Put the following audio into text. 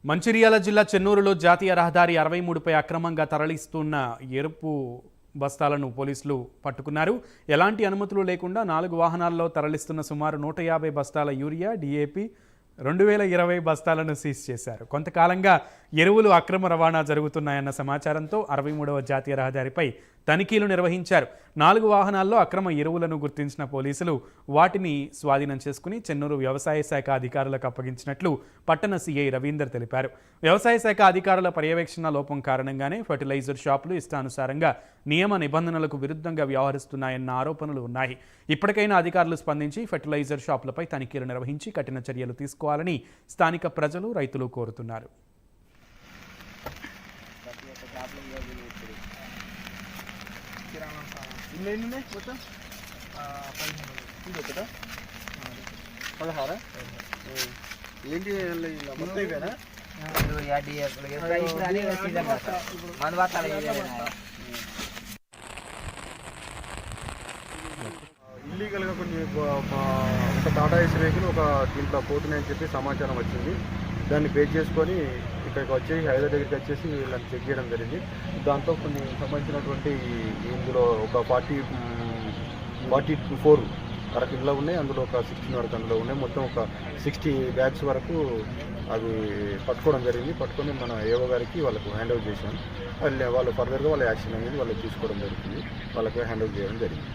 మంచిర్యాల జిల్లా చెన్నూరులో జాతీయ రహదారి 63పై అక్రమంగా తరలిస్తున్న ఎరుపు బస్తాలను పోలీసులు పట్టుకున్నారు. ఎలాంటి అనుమతులు లేకుండా 4 వాహనాల్లో తరలిస్తున్న సుమారు 150 బస్తాల యూరియా, డీఏపీ, 2020 బస్తాలను సీజ్ చేశారు. కొంతకాలంగా ఎరువులు అక్రమ రవాణా జరుగుతున్నాయన్న సమాచారంతో 63వ జాతీయ రహదారిపై తనిఖీలు నిర్వహించారు. 4 వాహనాల్లో అక్రమ ఎరువులను గుర్తించిన పోలీసులు వాటిని స్వాధీనం చేసుకుని చెన్నూరు వ్యవసాయ శాఖ అధికారులకు అప్పగించినట్లు పట్టణ సీఐ రవీందర్ తెలిపారు. వ్యవసాయ శాఖ అధికారుల పర్యవేక్షణ లోపం కారణంగానే ఫర్టిలైజర్ షాపులు ఇష్టానుసారంగా నియమ నిబంధనలకు విరుద్ధంగా వ్యవహరిస్తున్నాయన్న ఆరోపణలు ఉన్నాయి. ఇప్పటికైనా అధికారులు స్పందించి ఫర్టిలైజర్ షాపులపై తనిఖీలు నిర్వహించి కఠిన చర్యలు తీసుకోవాలని స్థానిక ప్రజలు, రైతులు కోరుతున్నారు. ఇల్లీగల్గా కొన్ని ఒక టాటా ఏసీ వెహికల్ ఒక దీంట్లో పోతున్నాయని చెప్పి సమాచారం వచ్చింది. దాన్ని బేస్ చేసుకొని ఇక్కడికి వచ్చేసి హైదరాబాద్ దగ్గరికి వచ్చేసి వీళ్ళని చెక్ చేయడం జరిగింది. దాంతో కొన్ని సంబంధించినటువంటి ఇందులో ఒక 44 వరకు ఇందులో ఉన్నాయి. అందులో ఒక 16 వరకు అందులో ఉన్నాయి. మొత్తం ఒక 60 బ్యాగ్స్ వరకు అవి పట్టుకోవడం జరిగింది. పట్టుకొని మన ఏవో గారికి వాళ్ళకు హ్యాండ్ ఓవర్ చేశాం. వాళ్ళు ఫర్దర్గా వాళ్ళ యాక్షన్ అనేది వాళ్ళు తీసుకోవడం జరుగుతుంది. వాళ్ళకి హ్యాండ్ ఓవర్ చేయడం జరిగింది.